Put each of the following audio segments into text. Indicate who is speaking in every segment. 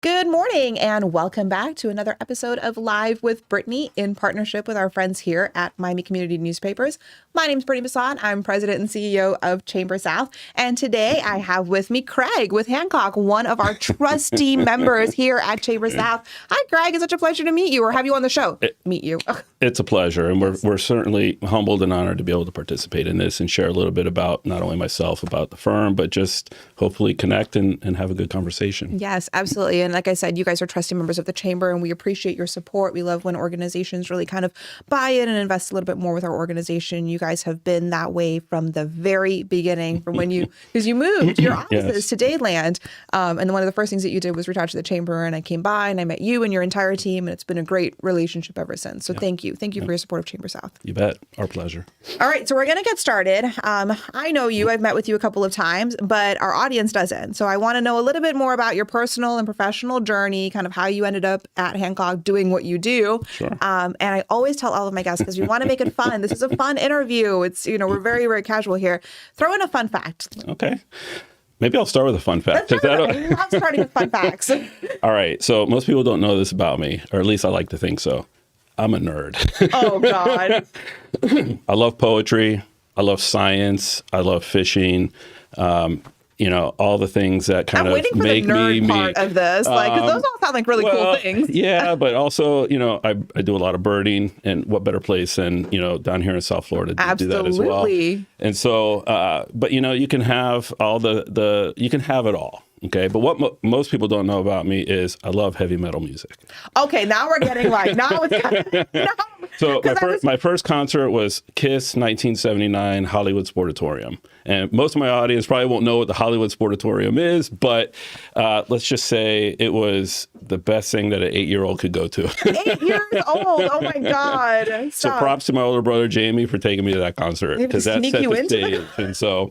Speaker 1: Good morning and welcome back to another episode of Live with Brittnie in partnership with our friends here at Miami Community Newspapers. My name is Brittnie Bassant. I'm president and CEO of Chamber South. And today I have with me Craig with Hancock, one of our trustee members here at Chamber South. Hi, Craig. It's such a pleasure to meet you or have you on the show. Meet you.
Speaker 2: It's a pleasure. And we're certainly humbled and honored to be able to participate in this and share a little bit about not only myself, about the firm, but just hopefully connect and have a good conversation.
Speaker 1: Yes, absolutely. And like I said, you guys are trusted members of the Chamber and we appreciate your support. We love when organizations really kind of buy in and invest a little bit more with our organization. You guys have been that way from the very beginning, from when because you moved your offices to Dayland. And one of the first things that you did was reach out to the Chamber, and I came by and I met you and your entire team, and it's been a great relationship ever since. So thank you. Thank you for your support of Chamber South.
Speaker 2: You bet. Our pleasure.
Speaker 1: All right. So we're going to get started. I know you. I've met with you a couple of times, but our audience doesn't. So I want to know a little bit more about your personal and professional journey, kind of how you ended up at Hancock doing what you do.
Speaker 2: Sure.
Speaker 1: And I always tell all of my guests, because we want to make it fun. This is a fun interview. It's, we're very, very casual here. Throw in a fun fact.
Speaker 2: Okay. Maybe I'll start with a fun fact.
Speaker 1: I love starting with fun facts.
Speaker 2: All right. So most people don't know this about me, or at least I like to think so. I'm a nerd.
Speaker 1: Oh, God.
Speaker 2: I love poetry. I love science. I love fishing. All the things that kind of make me
Speaker 1: I'm waiting for the nerd part of this, because those all sound like really cool things.
Speaker 2: Yeah, but also, I do a lot of birding, and what better place than, down here in South Florida to do that as well. And so, but you can have all you can have it all. Okay, but what most people don't know about me is I love heavy metal music.
Speaker 1: Okay, now we're getting now it's kind of,
Speaker 2: So my first concert was Kiss 1979 Hollywood Sportatorium. And most of my audience probably won't know what the Hollywood Sportatorium is, but let's just say it was the best thing that an 8-year-old could go to.
Speaker 1: 8 years old? Oh my God. Stop.
Speaker 2: So props to my older brother, Jamie, for taking me to that concert, because that set the stage. And so...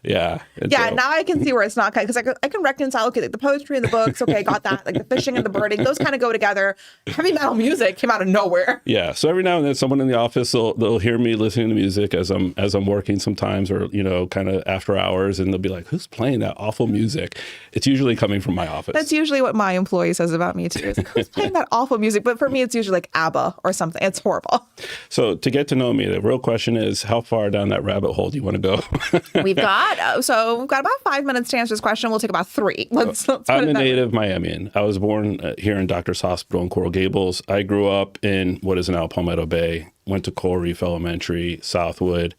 Speaker 2: Yeah.
Speaker 1: Yeah. So, now I can see where it's not, because I can reconcile. Okay, like the poetry and the books. Okay, got that. Like the fishing and the birding, those kind of go together. Heavy metal music came out of nowhere.
Speaker 2: Yeah. So every now and then, someone in the office they'll hear me listening to music as I'm working sometimes, or kind of after hours, and they'll be like, "Who's playing that awful music?" It's usually coming from my office.
Speaker 1: That's usually what my employee says about me too. Is like, who's playing that awful music? But for me, it's usually like ABBA or something. It's horrible.
Speaker 2: So to get to know me, the real question is, how far down that rabbit hole do you want to go?
Speaker 1: We've got about 5 minutes to answer this question. We'll take about 3. Let's
Speaker 2: I'm a native Miamian. I was born here in Doctors Hospital in Coral Gables. I grew up in what is now Palmetto Bay. Went to Coral Reef Elementary, Southwood,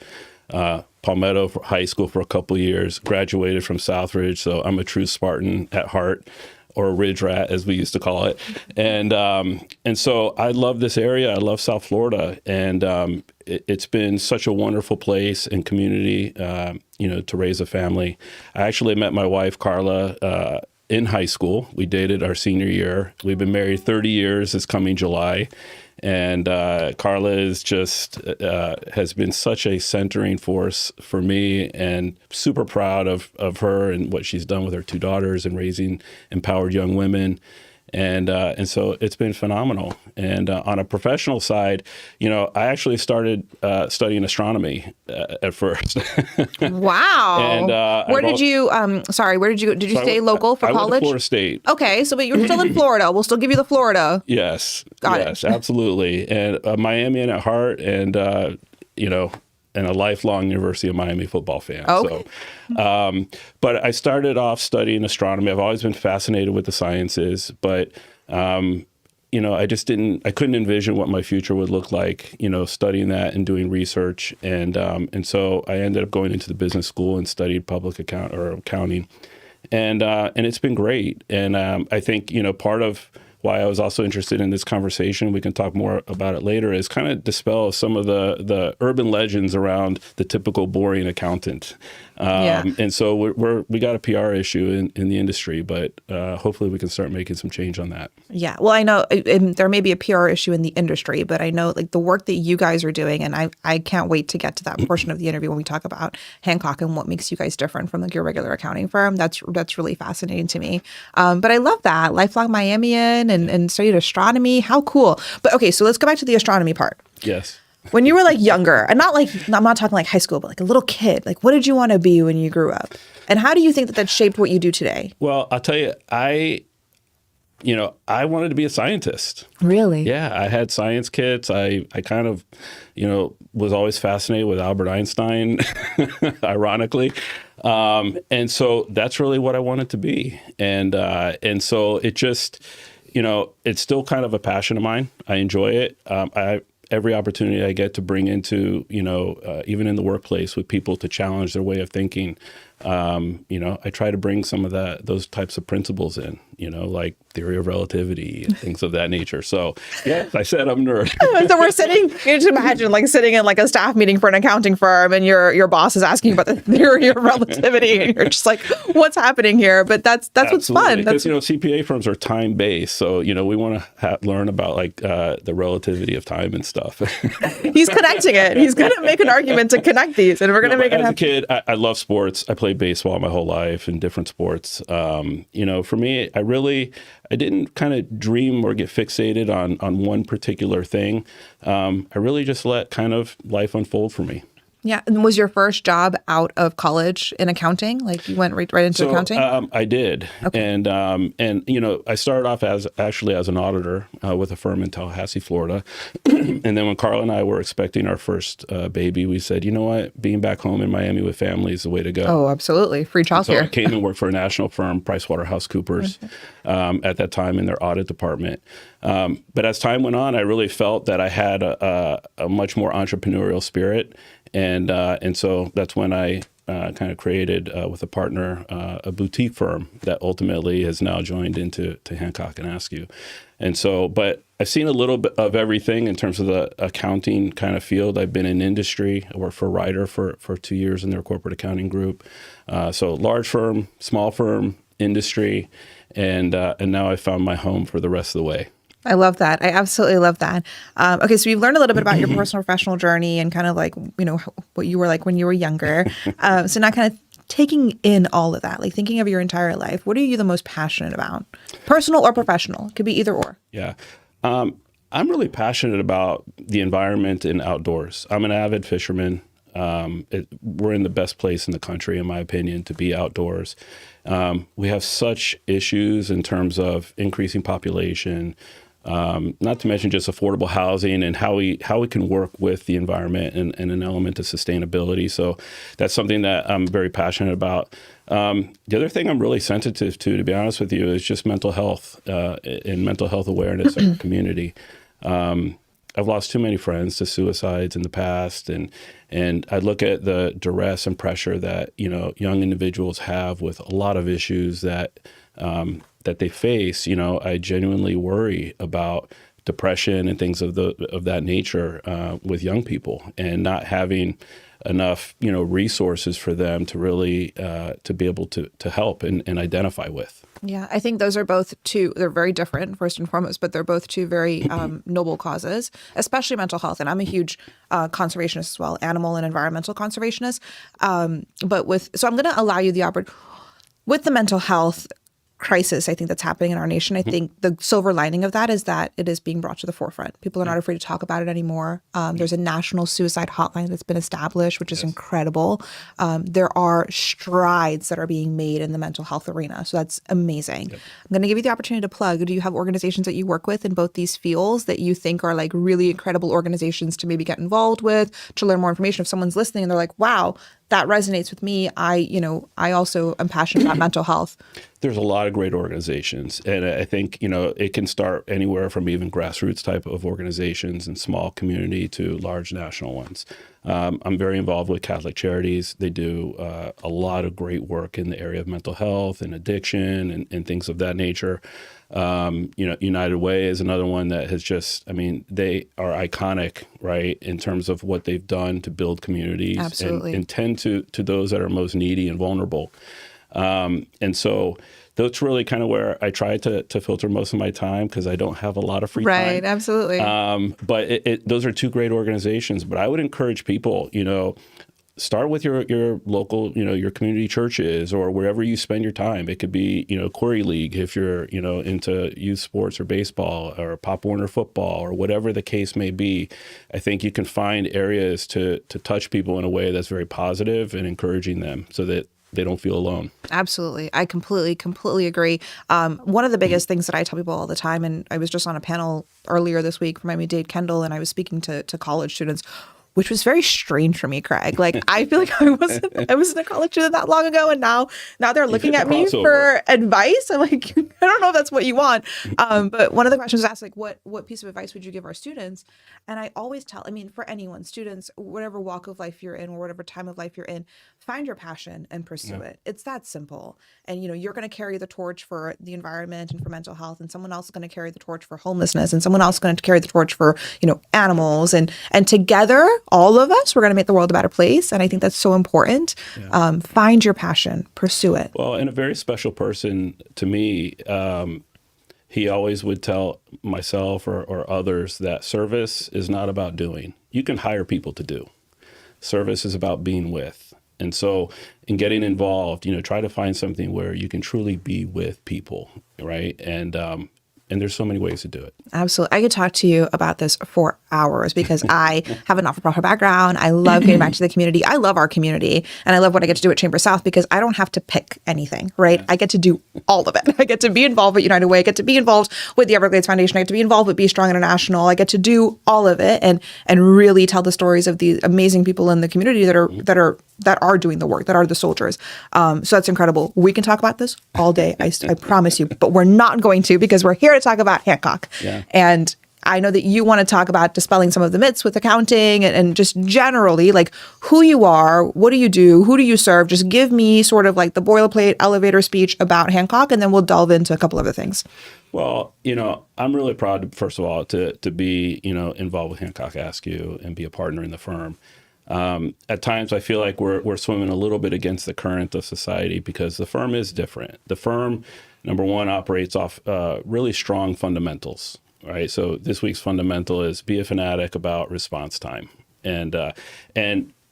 Speaker 2: Palmetto High School for a couple of years. Graduated from Southridge, so I'm a true Spartan at heart, or a ridge rat, as we used to call it. And so I love this area. I love South Florida. And it's been such a wonderful place and community, to raise a family. I actually met my wife, Carla, in high school. We dated our senior year. We've been married 30 years this coming July. And Carla is just has been such a centering force for me, and super proud of her and what she's done with her 2 daughters and raising empowered young women. And so it's been phenomenal. And on a professional side, I actually started studying astronomy at first.
Speaker 1: Wow.
Speaker 2: And
Speaker 1: where did you stay local for college?
Speaker 2: I went to Florida State.
Speaker 1: Okay, so but you're still in Florida. We'll still give you the Florida.
Speaker 2: Yes.
Speaker 1: Got
Speaker 2: it. Absolutely.
Speaker 1: Absolutely.
Speaker 2: And Miamian at heart, and and a lifelong University of Miami football fan.
Speaker 1: Okay.
Speaker 2: So, but I started off studying astronomy. I've always been fascinated with the sciences, but, I couldn't envision what my future would look like, studying that and doing research. And so I ended up going into the business school and studied public accounting. And it's been great. And I think, part of why I was also interested in this conversation, we can talk more about it later, is kind of dispel some of the urban legends around the typical boring accountant. And so we got a PR issue in the industry, but hopefully we can start making some change on that.
Speaker 1: Yeah. Well, I know there may be a PR issue in the industry, but I know like the work that you guys are doing, and I can't wait to get to that portion of the interview when we talk about Hancock and what makes you guys different from like your regular accounting firm. That's really fascinating to me. But I love that lifelong Miamian and studied astronomy. How cool. But okay, so let's go back to the astronomy part.
Speaker 2: Yes.
Speaker 1: When you were like younger, and I'm not talking like high school, but like a little kid, like what did you want to be when you grew up? And how do you think that shaped what you do today?
Speaker 2: Well, I'll tell you, I wanted to be a scientist.
Speaker 1: Really?
Speaker 2: Yeah, I had science kits. I kind of, was always fascinated with Albert Einstein, ironically. And so that's really what I wanted to be. And so it just, it's still kind of a passion of mine. I enjoy it. Every opportunity I get to bring into, even in the workplace with people to challenge their way of thinking, I try to bring some of those types of principles in, like theory of relativity and things of that nature. So, yeah, I said I'm a nerd.
Speaker 1: So we're sitting, you just imagine like sitting in like a staff meeting for an accounting firm and your boss is asking you about the theory of relativity and you're just like, what's happening here? But that's what's fun.
Speaker 2: Because, CPA firms are time-based. So, we want to learn about like the relativity of time and stuff.
Speaker 1: He's connecting it. He's going to make an argument to connect these and we're going to make it happen.
Speaker 2: As a kid, I love sports. I played baseball my whole life in different sports. For me, I didn't kind of dream or get fixated on one particular thing. I really just let kind of life unfold for me.
Speaker 1: Yeah. And was your first job out of college in accounting? Like you went right into accounting?
Speaker 2: I did.
Speaker 1: Okay.
Speaker 2: And I started off as an auditor with a firm in Tallahassee, Florida. And then when Carla and I were expecting our first baby, we said, you know what, being back home in Miami with family is the way to go.
Speaker 1: Oh, absolutely. Free childcare.
Speaker 2: So I came and worked for a national firm, PricewaterhouseCoopers, at that time in their audit department. But as time went on, I really felt that I had a much more entrepreneurial spirit. And so that's when I kind of created with a partner a boutique firm that ultimately has now joined into Hancock and Askew. And so, but I've seen a little bit of everything in terms of the accounting kind of field. I've been in industry. I worked for Ryder for 2 years in their corporate accounting group. So large firm, small firm, industry, and now I found my home for the rest of the way.
Speaker 1: I love that. I absolutely love that. Okay, so we've learned a little bit about your personal professional journey and kind of like, what you were like when you were younger. So now kind of taking in all of that, like thinking of your entire life, what are you the most passionate about? Personal or professional? It could be either or.
Speaker 2: Yeah. I'm really passionate about the environment and outdoors. I'm an avid fisherman. We're in the best place in the country, in my opinion, to be outdoors. We have such issues in terms of increasing population, not to mention just affordable housing and how we can work with the environment and an element of sustainability. So that's something that I'm very passionate about. The other thing I'm really sensitive to be honest with you, is just mental health and mental health awareness in our community. I've lost too many friends to suicides in the past, and I look at the duress and pressure that young individuals have with a lot of issues that they face. I genuinely worry about depression and things of that nature with young people, and not having enough resources for them to really to be able to help and identify with.
Speaker 1: Yeah, I think those are both they're very different, first and foremost, but they're both two very noble causes, especially mental health. And I'm a huge conservationist as well, animal and environmental conservationist. So I'm going to allow you the opportunity with the mental health crisis, I think that's happening in our nation. I think the silver lining of that is that it is being brought to the forefront. People are not afraid to talk about it anymore. There's a national suicide hotline that's been established, which is incredible. There are strides that are being made in the mental health arena. So that's amazing. Yep. I'm going to give you the opportunity to plug. Do you have organizations that you work with in both these fields that you think are like really incredible organizations to maybe get involved with, to learn more information? If someone's listening and they're like, wow, that resonates with me. I also am passionate about mental health.
Speaker 2: There's a lot of great organizations. And I think, it can start anywhere from even grassroots type of organizations and small community to large national ones. I'm very involved with Catholic Charities. They do a lot of great work in the area of mental health and addiction and things of that nature. United Way is another one that has they are iconic, right, in terms of what they've done to build communities.
Speaker 1: Absolutely.
Speaker 2: And tend to those that are most needy and vulnerable. And so that's really kind of where I try to filter most of my time, because I don't have a lot of free time.
Speaker 1: Right, absolutely.
Speaker 2: But those are two great organizations. But I would encourage people, start with your local, your community churches or wherever you spend your time. It could be, Quarry League if you're, into youth sports or baseball or Pop Warner football or whatever the case may be. I think you can find areas to touch people in a way that's very positive and encouraging them so that they don't feel alone.
Speaker 1: Absolutely. I completely agree. One of the biggest things that I tell people all the time, and I was just on a panel earlier this week for Miami-Dade Kendall, and I was speaking to college students, which was very strange for me, Craig. Like, I feel like I wasn't a college student that long ago, and now they're looking at me for advice. I'm like, I don't know if that's what you want. But one of the questions was asked, like, what piece of advice would you give our students? And I always tell, I mean, for anyone, students, whatever walk of life you're in or whatever time of life you're in, find your passion and pursue it. It's that simple. And, you're going to carry the torch for the environment and for mental health, and someone else is going to carry the torch for homelessness, and someone else is going to carry the torch for, animals. And together, all of us, we're going to make the world a better place. And I think that's so important. Yeah. Find your passion, pursue it.
Speaker 2: Well, and a very special person to me, he always would tell myself or others that service is not about doing. You can hire people to do. Service is about being with. And so in getting involved, try to find something where you can truly be with people, right? And there's so many ways to do it.
Speaker 1: Absolutely. I could talk to you about this for hours because I have a not-for-profit background. I love getting back to the community. I love our community. And I love what I get to do at Chamber South because I don't have to pick anything, right? Yeah. I get to do all of it. I get to be involved with United Way. I get to be involved with the Everglades Foundation. I get to be involved with Be Strong International. I get to do all of it and really tell the stories of the amazing people in the community that are doing the work, that are the soldiers. So that's incredible. We can talk about this all day. I promise you, but we're not going to because we're here to talk about Hancock. Yeah. And I know that you want to talk about dispelling some of the myths with accounting and just generally like who you are, what do you do, who do you serve? Just give me sort of like the boilerplate elevator speech about Hancock, and then we'll delve into a couple other things.
Speaker 2: Well, I'm really proud, first of all, to be, involved with Hancock Askew and be a partner in the firm. At times, I feel like we're swimming a little bit against the current of society because the firm is different. The firm, number one, operates off really strong fundamentals, right? So this week's fundamental is be a fanatic about response time. And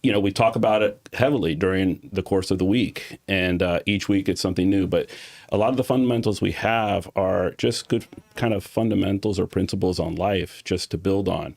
Speaker 2: we talk about it heavily during the course of the week. And each week it's something new. But a lot of the fundamentals we have are just good kind of fundamentals or principles on life just to build on.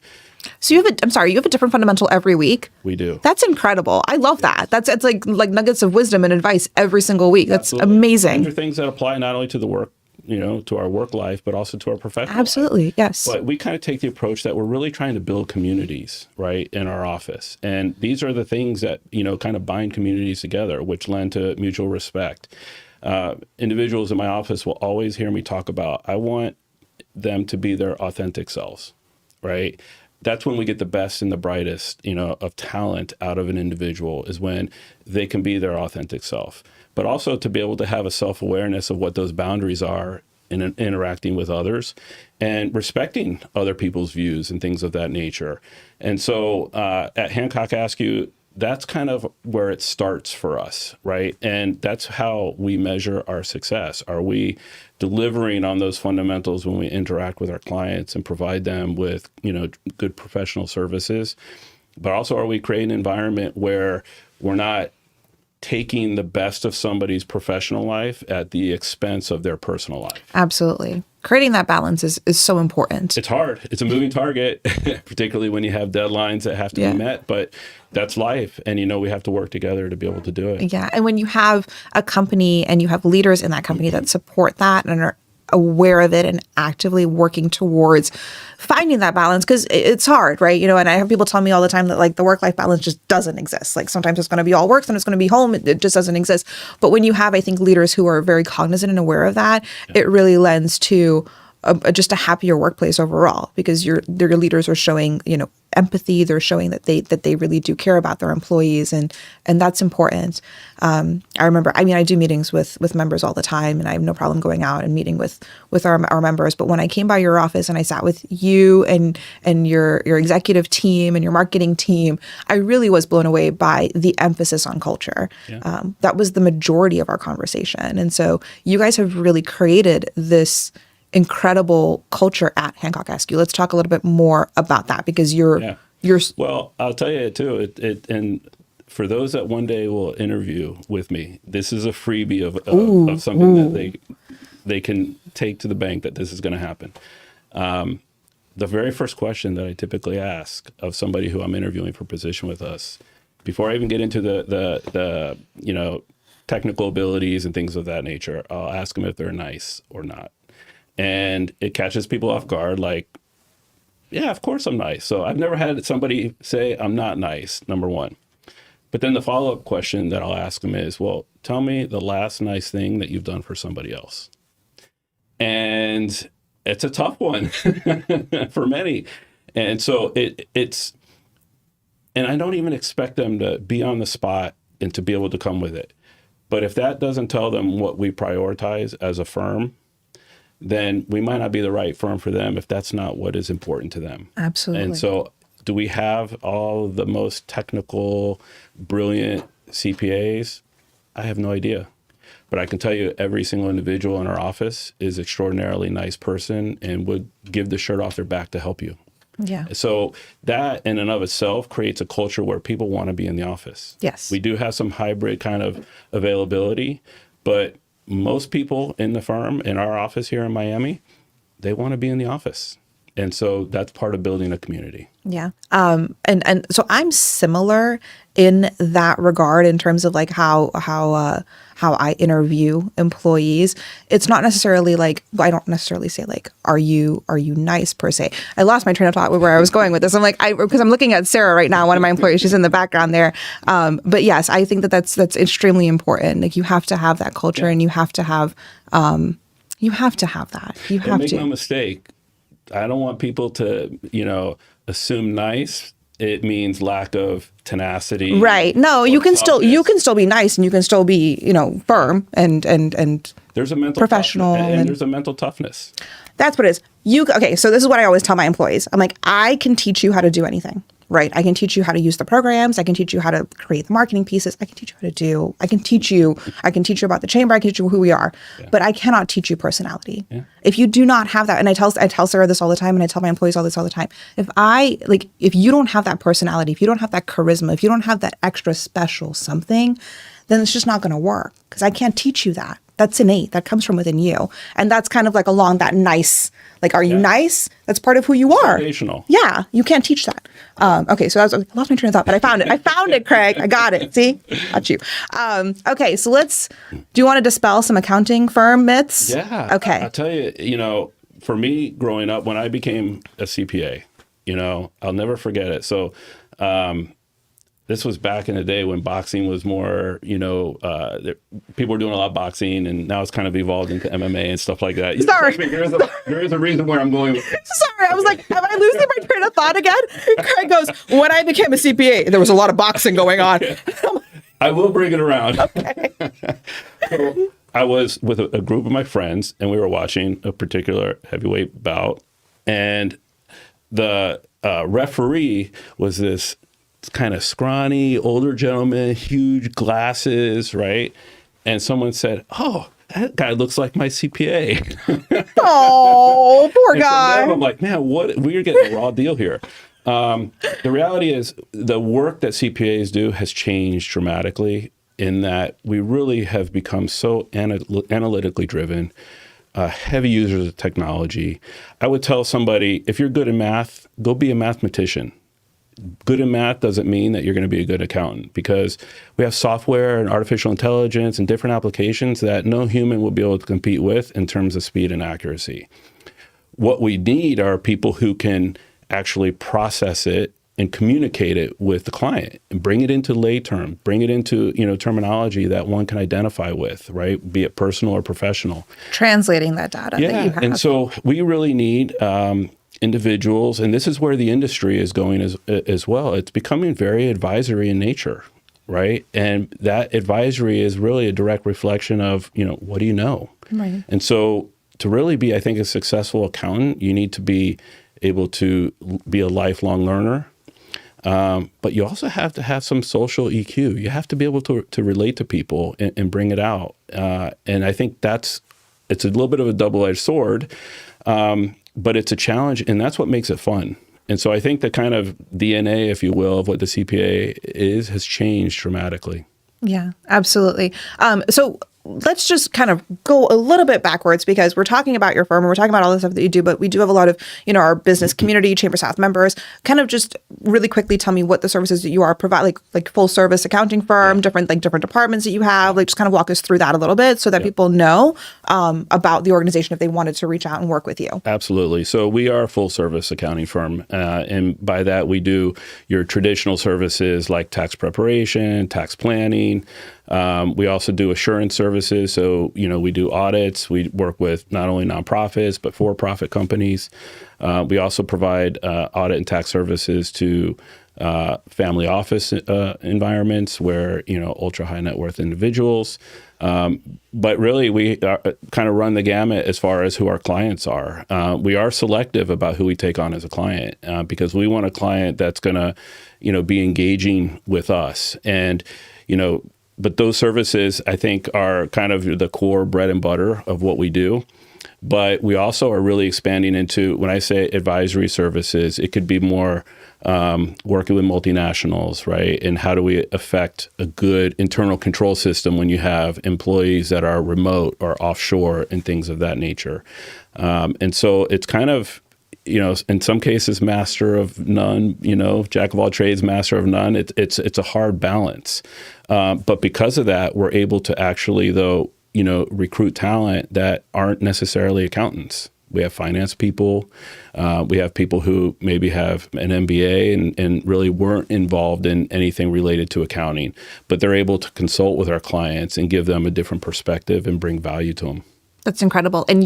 Speaker 1: So you have a different fundamental every week?
Speaker 2: We do.
Speaker 1: That's incredible. I love that. It's like nuggets of wisdom and advice every single week. That's
Speaker 2: Absolutely.
Speaker 1: Amazing.
Speaker 2: These are things that apply not only to the work, to our work life, but also to our professional
Speaker 1: Absolutely.
Speaker 2: life.
Speaker 1: Yes.
Speaker 2: But we kind of take the approach that we're really trying to build communities, right, in our office. And these are the things that, kind of bind communities together, which lend to mutual respect. Individuals in my office will always hear me talk about, I want them to be their authentic selves, right? That's when we get the best and the brightest, of talent out of an individual is when they can be their authentic self, but also to be able to have a self-awareness of what those boundaries are in interacting with others and respecting other people's views and things of that nature. And so at Hancock Askew, that's kind of where it starts for us, right? And that's how we measure our success. Are we delivering on those fundamentals when we interact with our clients and provide them with, good professional services? But also, are we creating an environment where we're not taking the best of somebody's professional life at the expense of their personal life?
Speaker 1: Absolutely. Creating that balance is so important.
Speaker 2: It's hard. It's a moving target, particularly when you have deadlines that have to be met, but that's life. And, we have to work together to be able to do it.
Speaker 1: Yeah. And when you have a company and you have leaders in that company that support that and are aware of it and actively working towards finding that balance, because it's hard, right? And I have people tell me all the time that like the work-life balance just doesn't exist. Like sometimes it's going to be all work, then it's going to be home. It just doesn't exist. But when you have, I think, leaders who are very cognizant and aware of that, it really lends to just a happier workplace overall, because their leaders are showing, empathy. They're showing that they really do care about their employees, and that's important. I remember, I do meetings with members all the time, and I have no problem going out and meeting with our members. But when I came by your office and I sat with you and your executive team and your marketing team, I really was blown away by the emphasis on culture. Yeah. That was the majority of our conversation, and so you guys have really created this incredible culture at Hancock Askew. Let's talk a little bit more about that, because you're
Speaker 2: well, I'll tell you too. And for those that one day will interview with me, this is a freebie of something that they can take to the bank that this is going to happen. The very first question that I typically ask of somebody who I'm interviewing for a position with us, before I even get into the technical abilities and things of that nature. I'll ask them if they're nice or not. And it catches people off guard, like, yeah, of course I'm nice. So I've never had somebody say I'm not nice, number one. But then the follow-up question that I'll ask them is, well, tell me the last nice thing that you've done for somebody else. And it's a tough one for many. And so it's, and I don't even expect them to be on the spot and to be able to come with it. But if that doesn't tell them what we prioritize as a firm, then we might not be the right firm for them if that's not what is important to them.
Speaker 1: Absolutely.
Speaker 2: And so do we have all the most technical, brilliant CPAs? I have no idea. But I can tell you every single individual in our office is extraordinarily nice person and would give the shirt off their back to help you.
Speaker 1: Yeah.
Speaker 2: So that in and of itself creates a culture where people want to be in the office.
Speaker 1: Yes.
Speaker 2: We do have some hybrid kind of availability, but most people in the firm, in our office here in Miami, they want to be in the office. And so that's part of building a community.
Speaker 1: Yeah. And so I'm similar in that regard in terms of like how I interview employees. It's not necessarily like, I don't necessarily say like, are you nice per se? I lost my train of thought with where I was going with this. I'm like, because I'm looking at Sarah right now, one of my employees, she's in the background there. But yes, I think that's extremely important. Like you have to have that culture, and you have to have that. You have
Speaker 2: Make
Speaker 1: to.
Speaker 2: no mistake. I don't want people to, assume nice. It means lack of tenacity.
Speaker 1: Right. No, you can still be nice, and you can still be, firm and
Speaker 2: there's a mental
Speaker 1: professional
Speaker 2: and there's a mental toughness.
Speaker 1: That's what it is. Okay, so this is what I always tell my employees. I'm like, I can teach you how to do anything, right? I can teach you how to use the programs. I can teach you how to create the marketing pieces. I can teach you I can teach you about the chamber. I can teach you who we are, but I cannot teach you personality. Yeah. If you do not have that, and I tell Sarah this all the time, and I tell my employees all this all the time. If you don't have that personality, if you don't have that charisma, if you don't have that extra special something, then it's just not going to work, because I can't teach you that. That's innate. That comes from within you. And that's kind of like along that nice, like, are you nice? That's part of who you are.
Speaker 2: Foundational.
Speaker 1: Yeah. You can't teach that. Okay. So I lost my train of thought, but I found it, Craig. I got it. See? Got you. Okay. So do you want to dispel some accounting firm myths?
Speaker 2: Yeah.
Speaker 1: Okay.
Speaker 2: I'll tell you, for me growing up, when I became a CPA, I'll never forget it. So, this was back in the day when boxing was more, people were doing a lot of boxing, and now it's kind of evolved into MMA and stuff like that.
Speaker 1: Sorry.
Speaker 2: There is a reason where I'm going with it.
Speaker 1: Sorry, I was like, am I losing my train of thought again? Craig goes, when I became a CPA, there was a lot of boxing going on.
Speaker 2: I will bring it around.
Speaker 1: Okay.
Speaker 2: So I was with a group of my friends, and we were watching a particular heavyweight bout, and the referee was this kind of scrawny older gentleman, huge glasses, right? And someone said, "Oh, that guy looks like my CPA."
Speaker 1: Oh, poor guy.
Speaker 2: I'm like, man, we're getting a raw deal here. The reality is the work that CPAs do has changed dramatically in that we really have become so analytically driven, heavy users of technology. I would tell somebody, if you're good in math, go be a mathematician. Good in math doesn't mean that you're going to be a good accountant, because we have software and artificial intelligence and different applications that no human will be able to compete with in terms of speed and accuracy. What we need are people who can actually process it and communicate it with the client and bring it into lay term, bring it into, terminology that one can identify with, right? Be it personal or professional.
Speaker 1: Translating that data that you have.
Speaker 2: And so we really need individuals, and this is where the industry is going as well. It's becoming very advisory in nature, right? And that advisory is really a direct reflection of, what do you know?
Speaker 1: Right.
Speaker 2: And so to really be, I think, a successful accountant, you need to be able to be a lifelong learner. But you also have to have some social EQ. You have to be able to relate to people and bring it out. And I think it's a little bit of a double-edged sword. But it's a challenge, and that's what makes it fun. And so I think the kind of DNA, if you will, of what the CPA is has changed dramatically.
Speaker 1: Yeah, absolutely. So let's just kind of go a little bit backwards, because we're talking about your firm and we're talking about all the stuff that you do, but we do have a lot of, our business community, Chamber South members. Kind of just really quickly tell me what the services that you are provide, like full service accounting firm, different departments that you have, like just kind of walk us through that a little bit so that people know about the organization if they wanted to reach out and work with you. Absolutely.
Speaker 2: So we are a full service accounting firm. And by that, we do your traditional services like tax preparation, tax planning. We also do assurance services. So, we do audits. We work with not only nonprofits, but for-profit companies. We also provide audit and tax services to family office environments where, ultra high net worth individuals. But really, we kind of run the gamut as far as who our clients are. We are selective about who we take on as a client because we want a client that's going to, be engaging with us. And, but those services, I think, are kind of the core bread and butter of what we do. But we also are really expanding into, when I say advisory services, it could be more working with multinationals, right? And how do we affect a good internal control system when you have employees that are remote or offshore and things of that nature. And so it's kind of, in some cases, master of none, jack of all trades, master of none. It's a hard balance. But because of that, we're able to actually, though, recruit talent that aren't necessarily accountants. We have finance people. We have people who maybe have an MBA and really weren't involved in anything related to accounting, but they're able to consult with our clients and give them a different perspective and bring value to them.
Speaker 1: That's incredible. And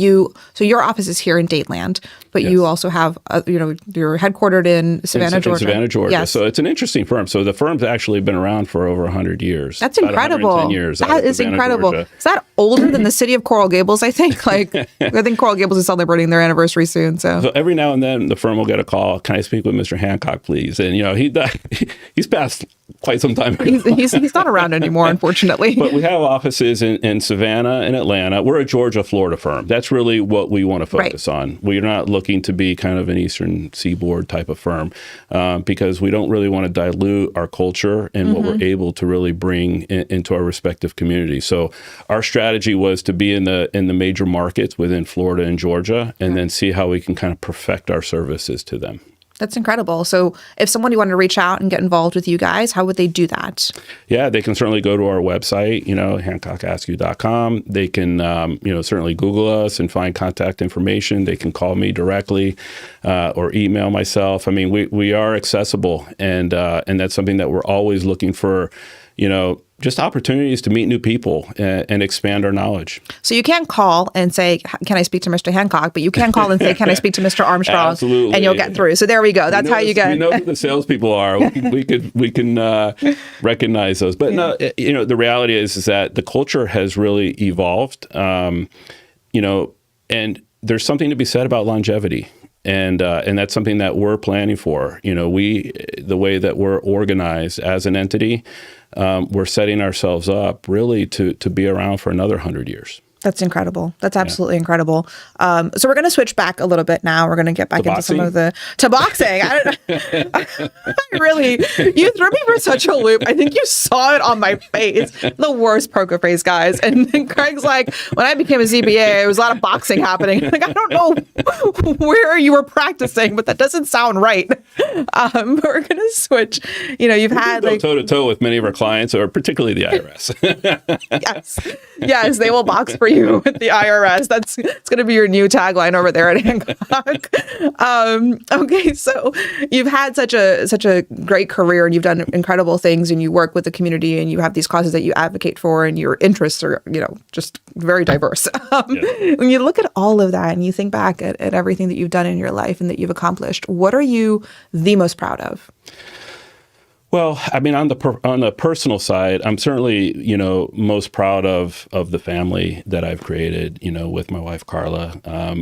Speaker 1: so your office is here in Dateland, but you also have, you're headquartered in Savannah, Georgia.
Speaker 2: Savannah, Georgia. Yes. So it's an interesting firm. So the firm's actually been around for over 100 years.
Speaker 1: That's incredible.
Speaker 2: 110 years.
Speaker 1: That is incredible.
Speaker 2: Georgia.
Speaker 1: Is that older than the city of Coral Gables, I think? I think Coral Gables is celebrating their anniversary soon. So
Speaker 2: every now and then the firm will get a call, can I speak with Mr. Hancock, please? And, he's passed quite some time ago.
Speaker 1: He's not around anymore, unfortunately.
Speaker 2: But we have offices in Savannah and Atlanta. We're a Georgia, Florida firm. That's really what we want to focus on. We're not looking to be kind of an Eastern Seaboard type of firm because we don't really want to dilute our culture and what we're able to really bring into our respective communities. So our strategy was to be in the major markets within Florida and Georgia and then see how we can kind of perfect our services to them.
Speaker 1: That's incredible. So if somebody wanted to reach out and get involved with you guys, how would they do that?
Speaker 2: Yeah, they can certainly go to our website, HancockAskew.com. They can, certainly Google us and find contact information. They can call me directly or email myself. I mean, we are accessible, and that's something that we're always looking for, just opportunities to meet new people and expand our knowledge.
Speaker 1: So you can't call and say, can I speak to Mr. Hancock? But you can call and say, can I speak to Mr. Armstrong?
Speaker 2: Absolutely.
Speaker 1: And you'll get through. So there we go. That's how you get.
Speaker 2: We know who the salespeople are. We can recognize those. But no, the reality is that the culture has really evolved, and there's something to be said about longevity. And that's something that we're planning for. The way that we're organized as an entity, we're setting ourselves up really to be around for another 100 years.
Speaker 1: That's incredible. That's absolutely incredible. So we're going to switch back a little bit now. We're going to get back into some of to boxing. Really, you threw me for such a loop. I think you saw it on my face. The worst poker face, guys. And then Craig's like, when I became a ZBA, there was a lot of boxing happening. I don't know where you were practicing, but that doesn't sound right. We're going to switch. You've had
Speaker 2: toe to toe with many of our clients, or particularly the IRS.
Speaker 1: Yes, they will box for you with the IRS. It's going to be your new tagline over there at Hancock. Okay, so you've had such a great career, and you've done incredible things, and you work with the community, and you have these causes that you advocate for, and your interests are just very diverse. When you look at all of that and you think back at everything that you've done in your life and that you've accomplished, what are you the most proud of?
Speaker 2: Well, I mean, on the personal side, I'm certainly, most proud of the family that I've created, with my wife, Carla.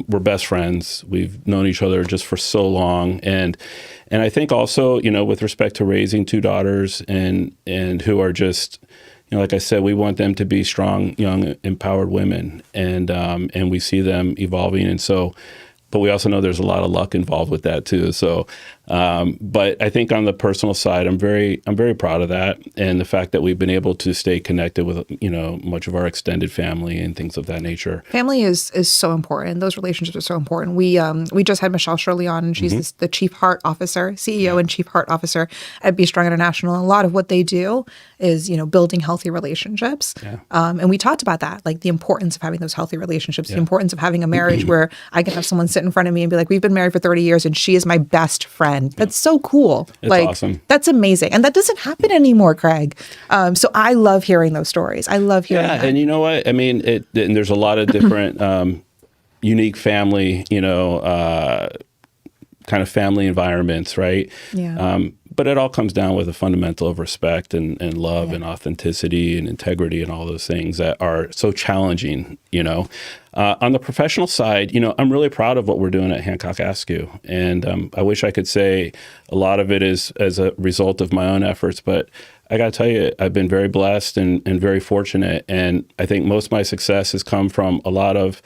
Speaker 2: We're best friends. We've known each other just for so long. And I think also, with respect to raising two daughters and who are just, like I said, we want them to be strong, young, empowered women. And we see them evolving. And so but we also know there's a lot of luck involved with that too. So, but I think on the personal side, I'm very proud of that, and the fact that we've been able to stay connected with much of our extended family and things of that nature.
Speaker 1: Family is so important. Those relationships are so important. We just had Michelle Shirley on, and she's the Chief Heart Officer, CEO and Chief Heart Officer at Be Strong International. And a lot of what they do is building healthy relationships. And we talked about that, like the importance of having those healthy relationships, the importance of having a marriage where I can have someone sit in front of me and be like, we've been married for 30 years and she is my best friend. That's so cool.
Speaker 2: It's awesome.
Speaker 1: That's amazing. And that doesn't happen anymore, Craig. So I love hearing those stories. I love hearing that.
Speaker 2: And you know what? I mean, and there's a lot of different unique family, kind of family environments, right?
Speaker 1: Yeah.
Speaker 2: But it all comes down with a fundamental of respect and love and authenticity and integrity and all those things that are so challenging, On the professional side, I'm really proud of what we're doing at Hancock Askew. And I wish I could say a lot of it is as a result of my own efforts, but I got to tell you, I've been very blessed and very fortunate. And I think most of my success has come from a lot of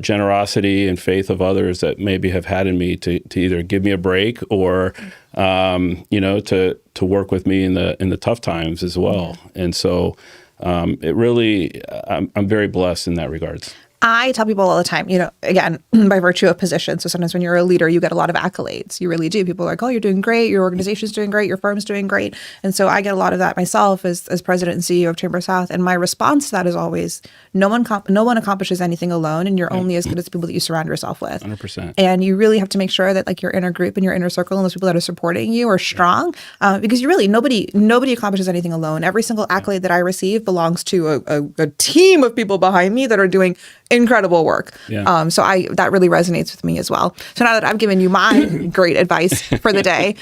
Speaker 2: generosity and faith of others that maybe have had in me to either give me a break or to work with me in the tough times as well. And so it really, I'm very blessed in that regards.
Speaker 1: I tell people all the time, again, by virtue of position. So sometimes when you're a leader, you get a lot of accolades. You really do. People are like, oh, you're doing great. Your organization's doing great. Your firm's doing great. And so I get a lot of that myself as president and CEO of Chamber South. And my response to that is always, no one accomplishes anything alone. And you're only as good as the people that you surround yourself with.
Speaker 2: 100%.
Speaker 1: And you really have to make sure that like your inner group and your inner circle and those people that are supporting you are strong. Because nobody accomplishes anything alone. Every single accolade that I receive belongs to a team of people behind me that are doing incredible work. So that really resonates with me as well. So now that I've given you my great advice for the day,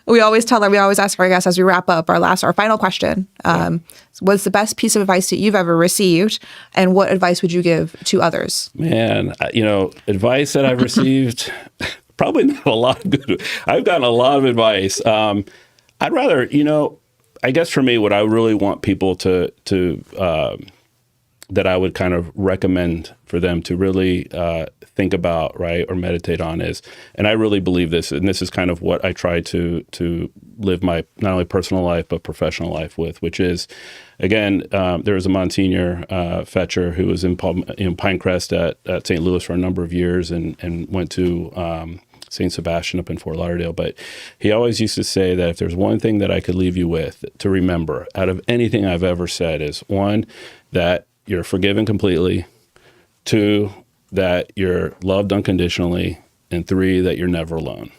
Speaker 1: we always ask our guests as we wrap up our final question. What's the best piece of advice that you've ever received, and what advice would you give to others?
Speaker 2: Man, advice that I've received, probably not a lot of good. I've gotten a lot of advice. I'd rather, I guess for me, what I really want people to that I would kind of recommend for them to really think about, right, or meditate on is, and I really believe this, and this is kind of what I try to live my not only personal life but professional life with, which is, again, there was a Monsignor Fetcher who was in Pinecrest at St. Louis for a number of years and went to St. Sebastian up in Fort Lauderdale. But he always used to say that if there's one thing that I could leave you with to remember out of anything I've ever said is, one, that you're forgiven completely, 2, that you're loved unconditionally, and 3, that you're never alone.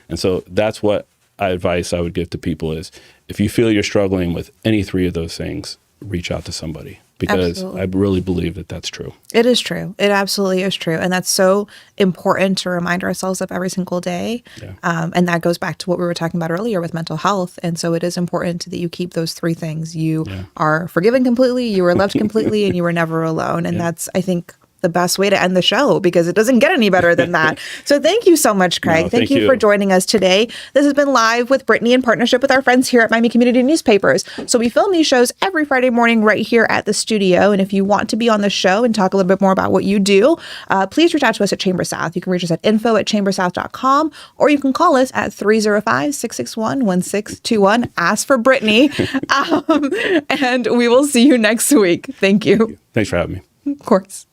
Speaker 2: And so that's what advice I would give to people is, if you feel you're struggling with any 3 of those things, reach out to somebody, because Absolutely. I really believe that that's true.
Speaker 1: It is true. It absolutely is true. And that's so important to remind ourselves of every single day.
Speaker 2: Yeah.
Speaker 1: And that goes back to what we were talking about earlier with mental health. And so it is important that you keep those 3 things. You are forgiven completely, you are loved completely, and you were never alone. And that's, I think, the best way to end the show, because it doesn't get any better than that. So thank you so much, Craig.
Speaker 2: No,
Speaker 1: thank you for joining us today. This has been Live with Brittnie in partnership with our friends here at Miami Community Newspapers. So we film these shows every Friday morning right here at the studio. And if you want to be on the show and talk a little bit more about what you do, please reach out to us at Chamber South. You can reach us at info@chambersouth.com, or you can call us at 305-661-1621. Ask for Brittnie. And we will see you next week. Thank you.
Speaker 2: Thanks for having me.
Speaker 1: Of course.